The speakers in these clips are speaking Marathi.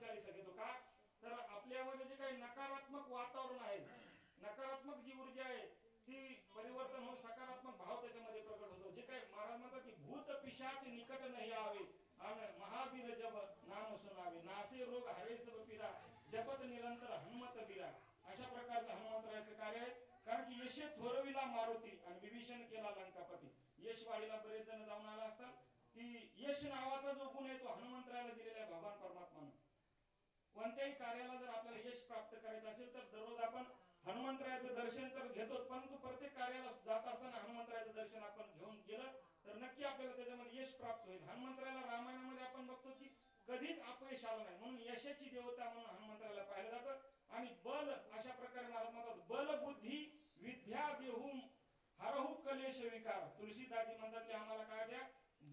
चालीसा घेतो का तर आपल्यामध्ये जे काही नकारात्मक वातावरण आहे, नकारात्मक जी ऊर्जा आहे ती परिवर्तन होऊन सकारात्मक भाव त्याच्यामध्ये प्रकट होतो. जे काही महाराज म्हणतात की भूत पिशाच निकट नाही आवे आणि महावीर जब नाम सुनावे, नासे रोग हरे सब पीरा जपत निरंतर हनुमत बीरा. अशा प्रकारचं हनुमंतरायाचं कार्य आहे. कारण की यशे थोरविला मारुती आणि विभीषण केला लंकापती. यशवाडीला बरेच जण जाऊन आला असतात की यश नावाचा जो गुण आहे तो हनुमंतरायाला दिलेला आहे भगवान परमात्मानं. कोणत्याही कार्याला जर आपल्याला यश प्राप्त करायचं असेल तर दररोज आपण हनुमंतरायाचं दर्शन तर घेतो, परंतु प्रत्येक कार्याला जात असताना हनुमंतरायाचं दर्शन आपण घेऊन गेलं तर नक्की आपल्याला त्याच्यामध्ये यश प्राप्त होईल. हनुमंतरायाला रामायणामध्ये आपण बघतो की कधीच अपयश आलं नाही, म्हणून यशाची देवता म्हणून हनुमंतरायाला पाहिलं जातं. आणि बल अशा प्रकारे महाराज म्हणतात बल बुद्धी विद्या देहू हरहू कलेश विकार. तुलसीदासजी म्हणतात की आम्हाला काय द्या,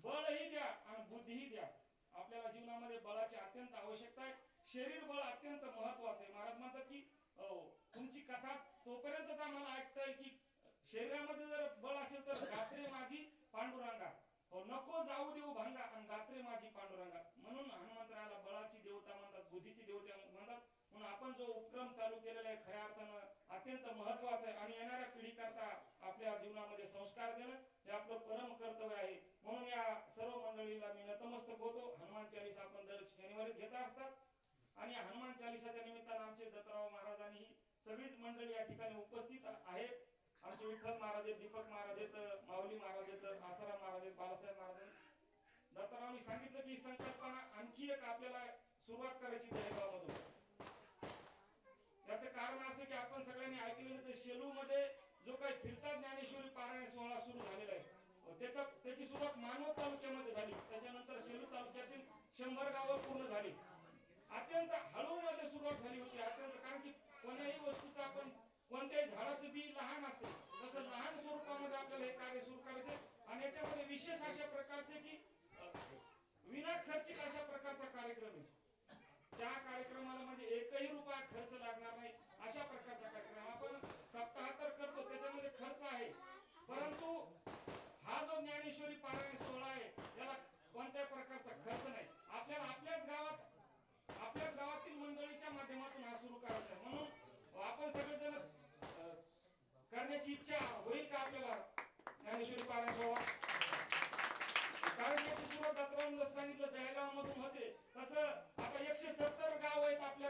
बळही द्या आणि बुद्धीही द्या. आपल्याला जीवनामध्ये बळाची अत्यंत आवश्यकता आहे. शरीर बळ अत्यंत महत्वाचं आहे. महाराज म्हणतात की तुमची कथा तोपर्यंतच आम्हाला ऐकता येईल की शरीरामध्ये जर बळ असेल तर गात्रे माझी पांडुरंगा, नको जाऊ देऊ भांगा आणि गात्रे माझी पांडुरंगा. म्हणून हनुमंतरायाला बळाची देवता म्हणतात, बुद्धीची देवता म्हणतात. म्हणून आपण जो उपक्रम चालू केलेला आहे खऱ्या अर्थानं अत्यंत महत्वाचा आहे आणि येणाऱ्या पिढीकरता आपल्या जीवनामध्ये संस्कार देणं हे आपलं परम कर्तव्य आहे. म्हणून या सर्व मंडळीला मी नतमस्तक होतो. हनुमान चालीसा आपण दर शनिवारी घेत असतात आणि हनुमान चालीसाच्या निमित्तानं आमचे दत्तराव महाराज आणि सगळीच मंडळी या ठिकाणी उपस्थित आहेत. आमचे विठ्ठल महाराज आहेत, दीपक महाराज आहेत, माऊली महाराज आहेत, आसाराम महाराज आहेत, बाळासाहेब महाराज आहेत. दत्तरावांनी सांगितलं की संकल्पना आणखी एक आपल्याला सुरुवात करायची दहेगावमधून. याचं कारण असं की आपण सगळ्यांनी ऐकलेलं तर शेलू मध्ये जो काही फिरता ज्ञानेश्वरी पारायण सोहळा सुरू झालेला आहे त्याची सुरुवात मानवत तालुक्यामध्ये झाली. त्याच्यानंतर शेलू तालुक्यातील 100 गावं पूर्ण झाली. अत्यंत हळूमध्ये सुरुवात झाली होती. अत्यंत, कारण की कोणत्याही वस्तूचं आपण कोणत्याही झाडाचं बी लहान असते तसं लहान स्वरूपामध्ये आपल्याला हे कार्य सुरू करायचे. आणि याच्यामध्ये विशेष अशा प्रकारचे की विना खर्चिक अशा प्रकारचा कार्यक्रम आहे. त्या कार्यक्रमाला म्हणजे एकही रुपया खर्च लागणार नाही अशा प्रकारचा कार्यक्रम आपण सप्ताह तर करतो, त्याच्यामध्ये खर्च आहे. परंतु हा जो ज्ञानेश्वरी पारायण सोहळा आहे याला कोणत्याही प्रकारचा खर्च नाही. आपल्याला आपल्याच गावातील मंडळीच्या माध्यमातून हा सुरू करायचा आहे. म्हणून आपण सगळेजण करण्याची इच्छा होईल का आपल्याला ज्ञानेश्वरी पारायण सोहळा? कारण याची सुरुवात दत्तरावांनी सांगितलं दहेगावमधून होते. तसं आता 170 गाव आहेत आपल्या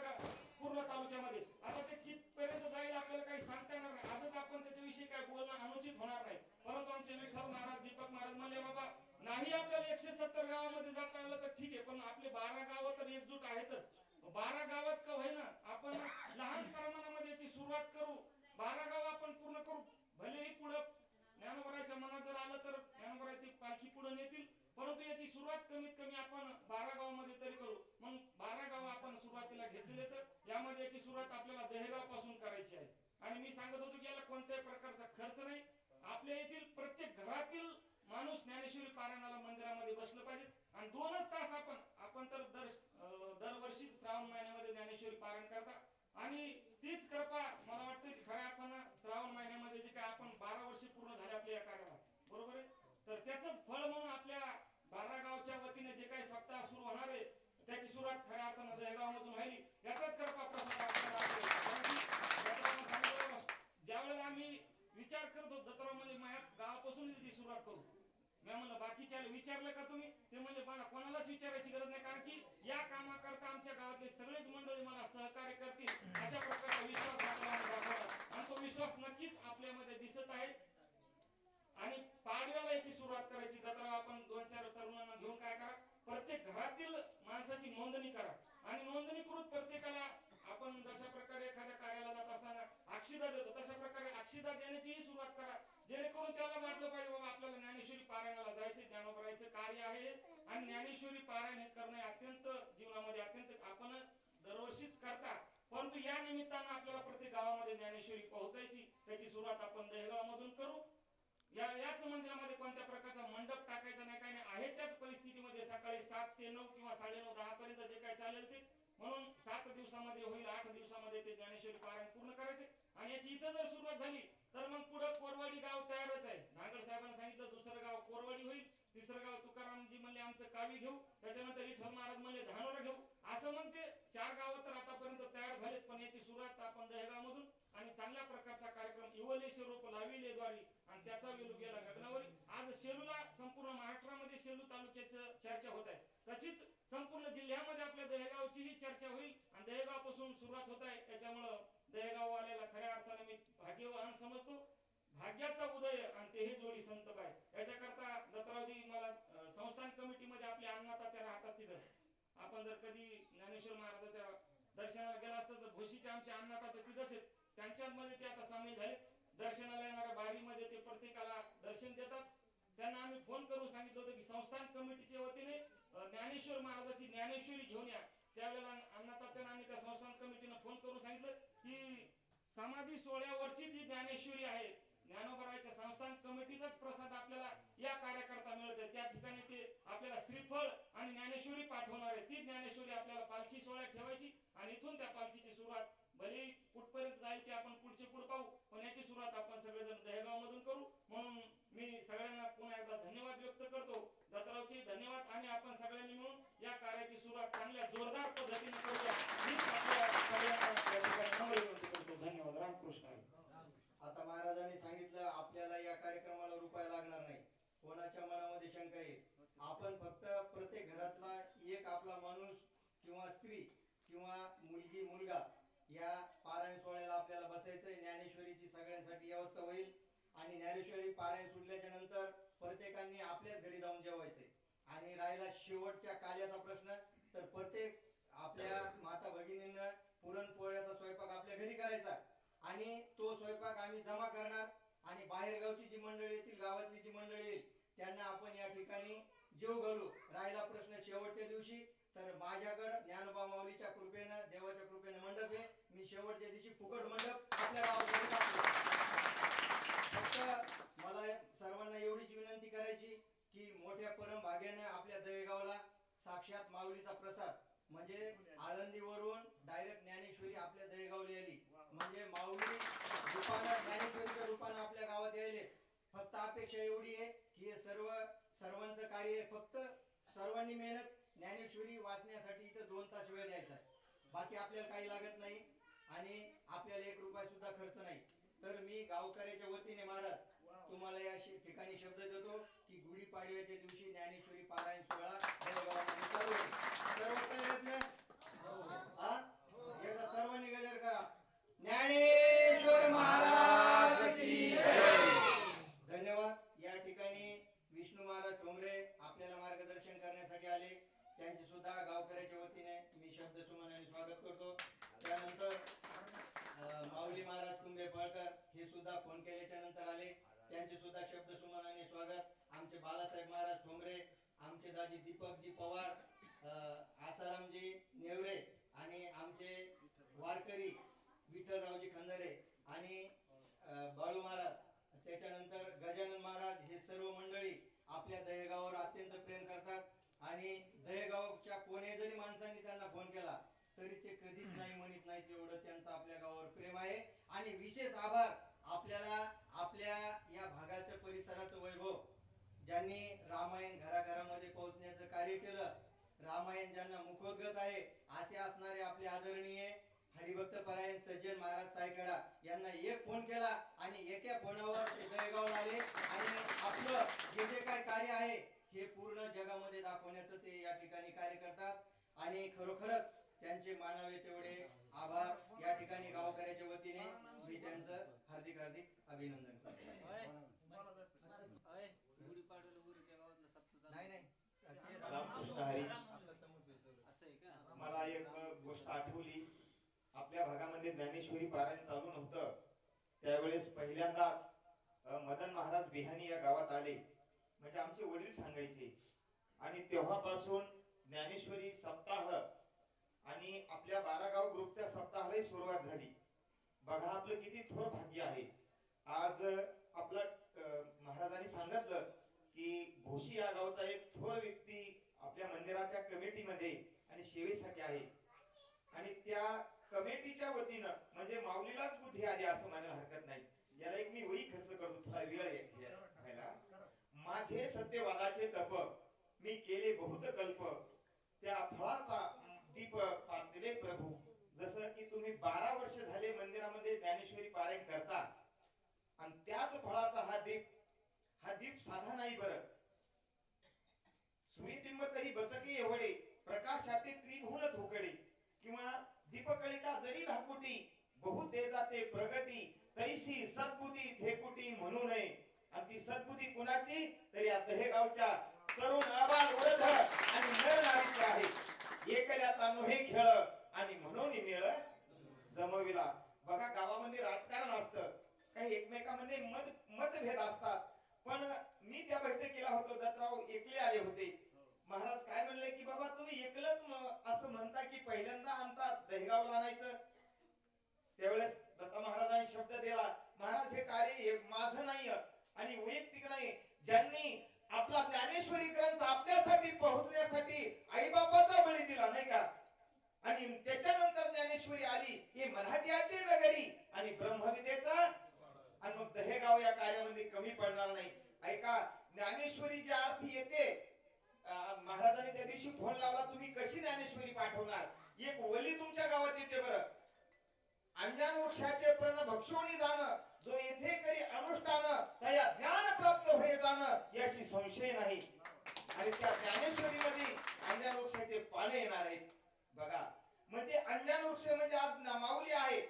पूर्ण तालुक्यामध्ये. आता ते कितपर्यंत जाईल आपल्याला काही सांगता येणार नाही. आजच आपण त्याच्याविषयी काय बोलणं अनुचित होणार नाही. परंतु आमचे विठ्ठल महाराज, दीपक महाराज म्हणले बाबा नाही आपल्याला 170 गावामध्ये जाता आलं तर ठीक आहे, पण आपले 12 गावं तर एकजूट आहेतच. 12 गावात का होईना आपण लहान प्रमाणामध्ये याची सुरुवात करू. 12 गाव आपण पूर्ण करू. भलेही पुढं ज्ञानोबराच्या मनात जर आलं तर ज्ञानोबराची पालखी पुढे नेतील, परंतु याची सुरुवात कमीत कमी आपण 12 गावामध्ये तरी करू. मग 12 गाव आपण सुरुवातीला घेतलेले तर यामध्ये याची सुरुवात आपल्याला दहेगाव पासून करायची आहे. आणि मी सांगत होतो की याला कोणत्याही प्रकारचा खर्च नाही. आपल्या येथील प्रत्येक घरातील माणूस ज्ञानेश्वरी पारायणाला मंदिरामध्ये बसलं पाहिजे. आणि 2च तास आपण तर दरवर्षी श्रावण महिन्यामध्ये ज्ञानेश्वरी पारायण करता. आणि तीच कृपा मला वाटतं की खऱ्या अर्थानं श्रावण महिन्यामध्ये जे काय आपण 12 वर्ष पूर्ण झाले आपल्या या कार्याला, बरोबर आहे, तर त्याचंच फळ म्हणून आपल्या 12 गावच्या वतीने जे काही सप्ताह सुरू होणार आहे त्याची सुरुवात खऱ्या अर्थानं दहेगावमधून व्हायली. याचाच कृपा प्रसाद आपल्याला. ज्यावेळेला आम्ही विचार करतो दत्तराव म्हणजे माझ्या गावापासून ती सुरुवात करू. मी म्हणलं बाकीच्याला विचारलं का तुम्ही? ते म्हणजे मला कोणालाच विचारायची गरज नाही, कारण की या कामाकरता आमच्या गावातले सगळेच मंडळी मला सहकार्य करतील अशा प्रकारचा विश्वास दाखवला. आणि तो विश्वास नक्कीच आपल्यामध्ये दिसत आहे. आणि पाडव्याला याची सुरुवात करायची. दत्तराव आपण 2-4 तरुणांना घेऊन काय करा, प्रत्येक घरातील माणसाची नोंदणी करा. आणि नोंदणीकृत प्रत्येकाला आपण जशा प्रकारे एखाद्या कार्याला जात असताना अक्षिदा देतो तशा प्रकारे अक्षिदा देण्याचीही सुरुवात करा. जेणेकरून त्याला वाटलं पाहिजे बाबा आपल्याला ज्ञानेश्वरी पारायणाला जायचे, ज्ञानोबरायचं कार्य आहे. आणि ज्ञानेश्वरी पारायण हे करणे अत्यंत जीवनामध्ये अत्यंत आपण दरवर्षीच करता. परंतु या निमित्तानं आपल्याला प्रत्येक गावामध्ये ज्ञानेश्वरी पोहोचायची. त्याची सुरुवात आपण दहेगावमधून करू. याच मंदिरामध्ये कोणत्या प्रकारचा मंडप टाकायचा नाही, काही नाही आहे त्याच परिस्थितीमध्ये सकाळी 7 ते 9 किंवा 9:30 10 पर्यंत जे काय चालेल ते. म्हणून 7 दिवसामध्ये होईल, 8 दिवसामध्ये ते ज्ञानेश्वरी पारायण पूर्ण करायचे. आणि याची इथं जर सुरुवात झाली तर मग पुढे कोरवाडी गाव तयारच आहे. धांगड साहेबांनी सांगितलं 2रं गाव कोरवाडी होईल, 3रं गाव तुकारामजी म्हणले आमचं कावी घेऊ, त्याच्यानंतर विठ्ठल महाराज म्हणले धानोरा घेऊ. असं मग ते 4 गावं तर आतापर्यंत तयार झालेत, पण याची सुरुवात आपण दहेगावमधून आणि चांगल्या प्रकारचा कार्यक्रम इवलेशे रोप लाविले द्वारी आणि त्याचा वेलू गेला गगनावरी. आज शेलूला संपूर्ण महाराष्ट्रामध्ये शेलू तालुक्याचं चर्चा होत आहे, तशीच संपूर्ण जिल्ह्यामध्ये आपल्या दहेगावचीही चर्चा होईल आणि दहेगावपासून सुरुवात होत आहे. त्याच्यामुळं दहेगाव वाल्याला खऱ्या अर्थाने मी भाग्यवान समजतो. भाग्याचा उदय आणि तेही जोडी संत बाय. याच्याकरता दत्तरावजी मला संस्थान कमिटीमध्ये आपल्या अण्णा तात्या राहतात तिथं. आपण जर कधी ज्ञानेश्वर महाराजाच्या दर्शनाला गेला असतं तर भोशीचे आमचे अण्णा तात्या तिथंच आहेत, त्यांच्यामध्ये ते आता सामील झाले. दर्शनाला येणाऱ्या बारीमध्ये ते प्रत्येकाला दर्शन देतात. त्यांना आम्ही फोन करून सांगितलं होतं की संस्थान कमिटीच्या वतीने ज्ञानेश्वर महाराजाची ज्ञानेश्वरी घेऊन या. त्यावेळेला अण्णा तात्यांना आम्ही त्या संस्थान कमिटीनं फोन करून सांगितलं की समाधी सोहळ्यावरची जी ज्ञानेश्वरी आहे, ज्ञानोबराच्या संस्थान कमिटीचाच प्रसाद आपल्याला या कार्यकर्ता मिळत आहे. त्या ठिकाणी ते आपल्याला श्रीफळ आणि ज्ञानेश्वरी पाठवणार आहे. ती ज्ञानेश्वरी आपल्याला पालखी सोहळ्यात ठेवायची आणि इथून त्या पालखीची सुरुवात भले कुठपर्यंत जाईल ते आपण पुढचे पुढे पाहू, पण याची सुरुवात आपण सगळेजण दहेगाव मधून करू. म्हणून मी सगळ्यांना पुन्हा एकदा धन्यवाद व्यक्त करतो. दत्तरावचे धन्यवाद आणि आपण सगळ्यांनी मिळून या कार्याची सुरुवात चांगल्या जोरदार पद्धतीने करूया. धन्यवाद. रामकृष्ण. आता महाराजांनी सांगितलं आपल्याला या कार्यक्रमाला रुपया लागणार नाही. कोणाच्या मनामध्ये शंका येईल, आपण फक्त प्रत्येक घरातला एक आपला माणूस किंवा स्त्री किंवा मुलगी मुलगा या पारायण सोहळ्याला आपल्याला बसायचंय. ज्ञानेश्वरीची सगळ्यांसाठी व्यवस्था होईल आणि ज्ञानेश्वरी पारायण सुटल्याच्या नंतर प्रत्येकाने आपल्याच घरी जाऊन जेवायचंय. आणि राहिला शेवटच्या काल्याचा प्रश्न, तर प्रत्येक आपल्या माता भगिनींना पुरणपोळ्याचा स्वयंपाक आपल्या घरी करायचा आणि तो स्वयंपाक आम्ही जमा करणार आणि बाहेरगावची जी मंडळी येतील, गावातली जी मंडळी येईल त्यांना आपण या ठिकाणी जेव घालू. राहिला प्रश्न शेवटच्या दिवशी, तर माझ्याकडं ज्ञानोबा माऊलीच्या कृपेनं, देवाच्या कृपेनं मंडप आहे. मी शेवटच्या दिवशी फुकट मंडप आपल्या गावात. फक्त मला सर्वांना एवढीच विनंती करायची की मोठ्या परमभाग्याने आपल्या दहेगावला साक्षात माऊलीचा प्रसाद म्हणजे आळंदीवरून डायरेक्ट ज्ञानेश्वरी आपल्या दहेगावला आली. म्हणजे माऊली रूपानं, ज्ञानेश्वरीच्या रूपानं आपल्या गावात यायले. फक्त अपेक्षा एवढी आहे की हे सर्वांचं कार्य आहे. फक्त सर्वांनी मेहनत ज्ञानेश्वरी वाचण्यासाठी इथं 2 तास वेळ द्यायचा. बाकी आपल्याला काही लागत नाही आणि आपल्याला 1 रुपया सुद्धा खर्च नाही. तर मी गावकऱ्याच्या वतीने महाराज तुम्हाला या ठिकाणी शब्द देतो की गुढीपाडव्याच्या दिवशी ज्ञानेश्वरी पारायण सोहळा चालू आहे. एकदा सर्वांनी गजर करा. ज्ञानेश्वर महाराज की जय. धन्यवाद. या ठिकाणी विष्णू महाराज ठोंबरे आपल्याला मार्गदर्शन करण्यासाठी आले. त्यांचे सुद्धा गावकऱ्याच्या वतीने मी शब्द सुमनाने स्वागत करतो. त्यानंतर माऊली महाराज कुंभे फळकर हे सुद्धा फोन केल्याच्या नंतर आले. त्यांचे सुद्धा शब्द सुमनाने स्वागत. आमचे बाळासाहेब महाराज ठोंबरे, आमचे दाजी दीपकजी पवार, आसारामजी नेवरे आणि आमचे वारकरी विठ्ठलरावजी खंदारे आणि बाळू महाराज, त्याच्यानंतर गजानन महाराज, हे सर्व मंडळी आपल्या दहेगावावर अत्यंत प्रेम करतात आणि दहेगावच्या कोण्या जरी माणसांनी त्यांना फोन केला तरी ते कधीच नाही म्हणत नाहीत. एवढं त्यांचं आपल्या गावावर प्रेम आहे. आणि विशेष आभार आपल्याला आपल्या या भागाच्या परिसराचं वैभव, ज्यांनी रामायण घराघरामध्ये पोहोचण्याचं कार्य केलं, रामायण ज्यांना मुखोद्गत आहे असे असणारे आपले आदरणीय हरिभक्त परायण सज्जन महाराज सायकडा यांना एक फोन केला आणि एका फोनावर ते दहेगावला आले आणि आपलं जे काय कार्य आहे हे पूर्ण जगामध्ये दाखवण्याचं ते या ठिकाणी कार्य करतात. आणि खरोखरच त्यांचे मानावे तेवढे आभार या ठिकाणी गावकऱ्याच्या वतीने मी त्यांचं हार्दिक अभिनंदन करतो. नाही मला एक गोष्ट आठवली. आपल्या भागामध्ये ज्ञानेश्वरी पारायण चालू नव्हतं त्यावेळेस पहिल्यांदाच मदन महाराज बिहानी या गावात आले. म्हणजे आमचे वडील सांगायचे आणि तेव्हापासून ज्ञानेश्वरी सप्ताह आणि आपल्या 12 गाव ग्रुपच्या सप्ताहाला सुरुवात झाली. बघा आपलं किती थोर भाग्य आहे. आज आपलं महाराजांनी सांगितलं की भोशी या गावचा एक थोर व्यक्ती आपल्या मंदिराच्या कमिटीमध्ये आणि सेवेसाठी आहे आणि त्या कमिटीच्या वतीनं म्हणजे माऊलीलाच बुद्धी आली असं म्हणायला हरकत नाही. याला एक मी वही खर्च करतो, थोडा वेळ घ्यायला. माझे सत्यवादाचे तप मी केले बहुत कल्प, त्या फळाचा दीप पातले प्रभू. जसं की तुम्ही 12 वर्ष झाले मंदिरामध्ये ज्ञानेश्वरी पारायण करता आणि त्याच फळाचा हा दीप साधा नाही बरं. सूर्यबिंब तरी बचके एवढे, प्रकाशाते त्रिभुवन थोकळे, किंवा दीपकळिका जरी धाकुटी, बहु तेजाते प्रगटी, तैशी सद्बुद्धी थेकुटी म्हणू नये. आणि ती सद्बुद्धी कुणाची? तरी या दहेगावच्या तरुण आबाल वृद्ध आणि नर नारीची आहे. एकल्याचा नोहे खेळ आणि म्हणून मेळ जमविला. बघा, गावामध्ये राजकारण असतं, काही एकमेकांमध्ये मतभेद असतात, पण मी त्या बैठकीला होतो, दत्तराव एकले आले होते. महाराज काय म्हणले की बाबा तुम्ही एकलंच असं म्हणता की पहिल्यांदा आणतात दहेगावला आणायचं. त्यावेळेस दत्ता महाराजांनी शब्द दिला, महाराज हे कार्य माझं नाही आणि वैयक्तिक नाही. ज्यांनी आपला ज्ञानेश्वरी ग्रंथ आपल्यासाठी पोहोचण्यासाठी आई बापाचा बळी दिला नाही का, आणि त्याच्यानंतर ज्ञानेश्वरी आली, हे मराठीचे नगरी आणि ब्रह्मविदेचा, आणि मग दहेगाव या कार्यामध्ये कमी पडणार नाही. ऐका, ज्ञानेश्वरी ज्या अर्थी येते, महाराजांनी त्या दिवशी फोन लावला, तुम्ही कशी ज्ञानेश्वरी पाठवणार? एक वली तुमच्या गावात येते बरं, अंजान वृक्षाचे प्रण भक्षोणी जाणं, जो येथे करी अनुष्ठान, त्या ज्ञान प्राप्त होय जाणं याशी संशय नाही. आणि त्या ज्ञानेश्वरीमध्ये अंजान वृक्षाचे पाने येणार आहेत. बघा, म्हणजे अंजान वृक्ष म्हणजे आज माऊली आहे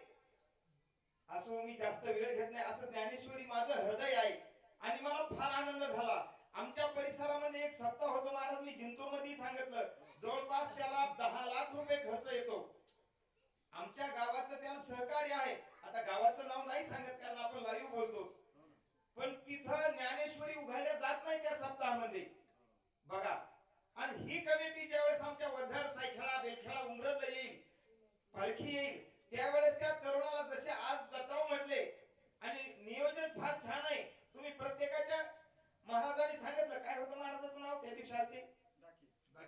असं मी जास्त वेळ घेत नाही. असं ज्ञानेश्वरी माझं हृदय आहे आणि मला फार आनंद झाला. आमच्या परिसरामध्ये एक सप्ताह होतो महाराज, मी जिंतूर मध्ये सांगितलं, जवळपास त्याला 10 लाख रुपये खर्च येतो. आमच्या गावाचं त्याला सहकार्य आहे. आता गावाचं नाव नाही सांगत कारण आपण लाईव्ह बोलतो, पण तिथं ज्ञानेश्वरी उघडल्या जात नाही त्या सप्ताहामध्ये. बघा, आणि ही कमिटी ज्यावेळेस आमच्या वझर सायखेडा बेलखेडा उमरत येईल, पालखी येईल, त्यावेळेस त्या तरुणाला जसे आज दत्तराव म्हटले, आणि नियोजन फार छान आहे. तुम्ही प्रत्येकाच्या, महाराजांनी सांगितलं, काय होतं महाराजाचं नाव त्या दिवशी आलते,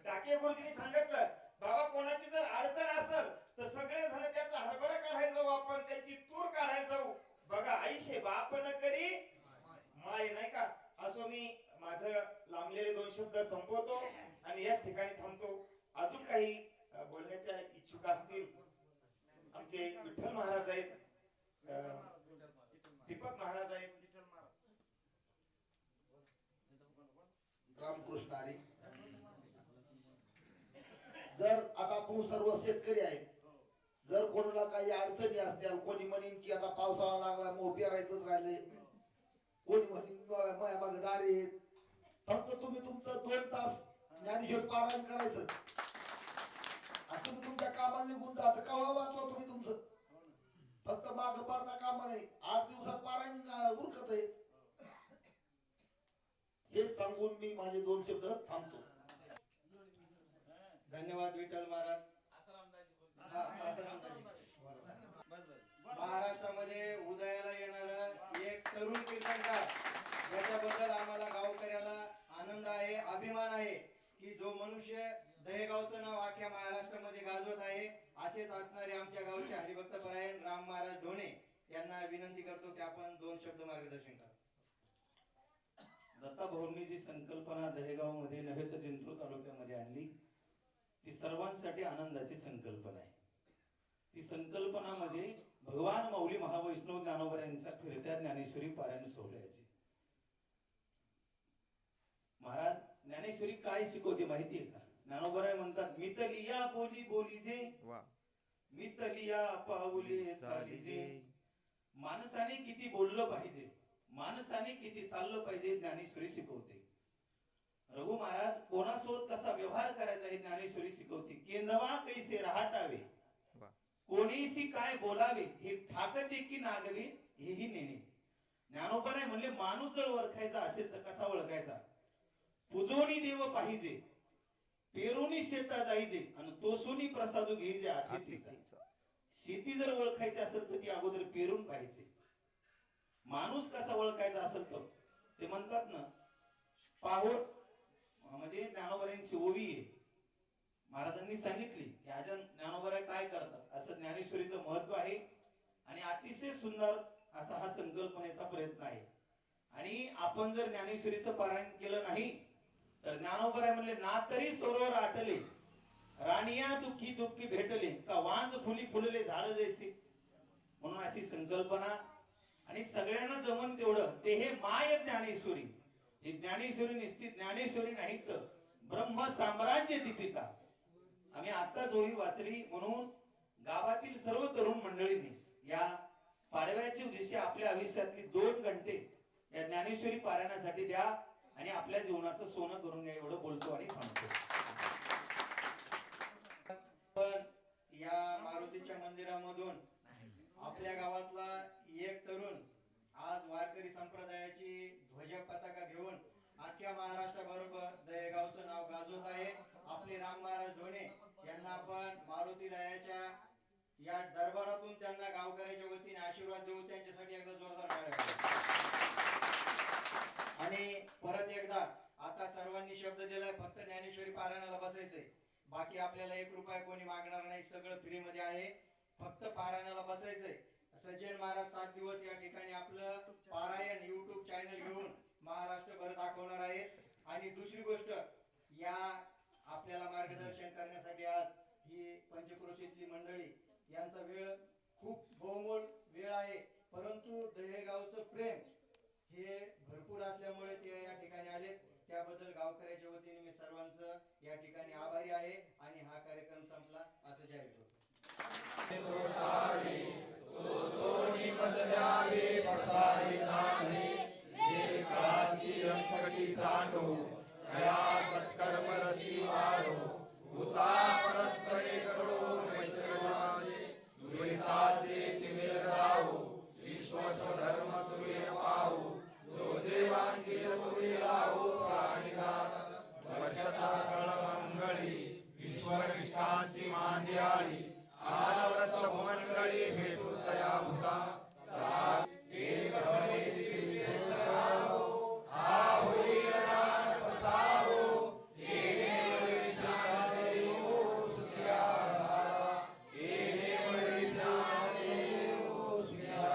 डाके गुरुजींनी सांगितलं, बाबा कोणाची जर अडचण असेल तर सगळे जण त्याचा हरभरा काढायला जाऊ, आपण त्याची तूर काढायला जाऊ. बघा, आईशे बाप न करी माय, नाही का. असं मी माझं लांबलेले 2 शब्द संपवतो आणि याच ठिकाणी थांबतो. अजून काही बोलण्याच्या इच्छुक असतील, आमचे विठ्ठल महाराज आहेत, दीपक महाराज आहेत, रामकृष्ण हरी. जर आता आपण सर्व शेतकरी आहेत, जर कोणाला काही अडचणी असतील, कोणी म्हणेन की आता पावसाळा लागला मग पेरायचंच राहिले, कोणी म्हणेन माझ्या मागे दारे आहेत, फक्त तुम्ही तुमचं 2 तास ज्ञानेश्वरी पारायण करायचं आणि तुम्ही तुमच्या कामाला निघून जात. केव्हा वाचवा तुम्ही तुमचं, फक्त माग पडता कामा नाही. 8 दिवसात पारायण उरकत आहे. हेच सांगून मी माझे 2 शब्द थांबतो. धन्यवाद विठ्ठल महाराज. महाराष्ट्रामध्ये उदयाला येणार एक तरुण कीर्तनकार, याच्याबद्दल आम्हाला गावकऱ्याला आनंद आहे, अभिमान आहे की जो मनुष्य दहेगावचं नाव अख्ख्या महाराष्ट्रामध्ये गाजवत आहे. असेच असणारे आमच्या गावचे हरिभक्तपरायण राम महाराज ढोणे यांना विनंती करतो की आपण 2 शब्द मार्गदर्शन करा. दत्ताभाऊंनी जी संकल्पना दहेगाव मध्ये नव्हे तर जिंतूर तालुक्यामध्ये आणली, ती सर्वांसाठी आनंदाची संकल्पना आहे. ती संकल्पना म्हणजे भगवान माऊली महावैष्णव ज्ञानोबा यांच्या फिरत्या ज्ञानेश्वरी पारायण सोहळ्याची. महाराज ज्ञानेश्वरी काय शिकवते माहितीये का? ज्ञानोबा म्हणतात, मितलिया बोली बोलीजे, मितलिया पाऊले चालीजे. माणसाने किती बोललं पाहिजे, माणसाने किती चाललं पाहिजे, ज्ञानेश्वरी शिकवते. रघु महाराज कोणासोबत कसा व्यवहार करायचा हे ज्ञानेश्वरी शिकवते. केंदवा कैसे राहटावे, कोणीशी काय बोलावे, हे ठाकते की नागवे हेही नेणे. ज्ञानोबा नाही म्हणले, माणूस जर ओळखायचा असेल तर कसा ओळखायचा? पूजोनी देव पाहिजे, पेरोनी शेता जायचे आणि तोसोनी प्रसादू घ्यायचे अतिथीचा. शेती जर ओळखायची असेल तर ती अगोदर पेरून पाहिजे. माणूस कसा ओळखायचा असेल तर ते म्हणतात ना, पाहोट म्हणजे ज्ञानोबा ओवी आहे. महाराजांनी सांगितली की आज ज्ञानोबा काय करतात, असं ज्ञानेश्वरीचं महत्व आहे. आणि अतिशय सुंदर असा हा संकल्पनेचा प्रयत्न आहे. आणि आपण जर ज्ञानेश्वरीचं पारायण केलं नाही तर ज्ञानोबा म्हणले, ना तरी सरोवर आटले राणिया दुःखी दुःखी भेटले का वांज फुली फुलले झाड जैसे. म्हणून अशी संकल्पना आणि सगळ्यांना जमन तेवढं ते हे माय ज्ञानेश्वरी. ही ज्ञानेश्वरी निस्ती ज्ञानेश्वरी नाही तर ब्रह्म साम्राज्य दीपिका. आम्ही आताच ओळी वाचली म्हणून गावातील सर्व तरुण मंडळींनी या पाडव्याच्या दिवशी आपल्या आयुष्यातली 2 घंटे या ज्ञानेश्वरी पारायणासाठी द्या आणि आपल्या जीवनाचं सोनं करून घ्या एवढं बोलतो आणि थांबतो. पण या मारुतीच्या मंदिरामधून आपल्या गावातला एक तरुण आज वारकरी संप्रदायाची ध्वज पताका घेऊन अख्ख्या महाराष्ट्राबरोबर दहेगावचं नाव गाजवत आहे. आपले राम महाराज ढोणे यांना आपण मारुती रायाच्या या दरबारातून त्यांना गावकऱ्याच्या वतीने आशीर्वाद देऊ. त्यांच्यासाठी एकदा जोरदार टाळ्या. आणि परत एकदा आता सर्वांनी शब्द दिलाय फक्त ज्ञानेश्वरी पारायणाला बसायचंय. बाकी आपल्याला 1 रुपया कोणी मागणार नाही. सगळं फ्री मध्ये आहे. फक्त पारायणाला बसायचंय. सज्जन महाराज 7 दिवस या ठिकाणी आपलं पारायण YouTube चॅनल घेऊन महाराष्ट्रभर दाखवणार आहेत. आणि दुसरी गोष्ट या आपल्याला मार्गदर्शन करण्यासाठी आज ही पंचक्रोशीतली मंडळी यांचा वेळ खूप बहुमोल वेळ आहे. परंतु दहेगावचं प्रेम हे भरपूर असल्यामुळे ते या ठिकाणी आले. त्याबद्दल गावकऱ्याच्या वतीने मी सर्वांचं या ठिकाणी आभारी आहे. आणि हा कार्यक्रम संपला असं जाहीर करतो. सोनी मजल्यावे बसाई नाहे जे काची अंकटी सांडो या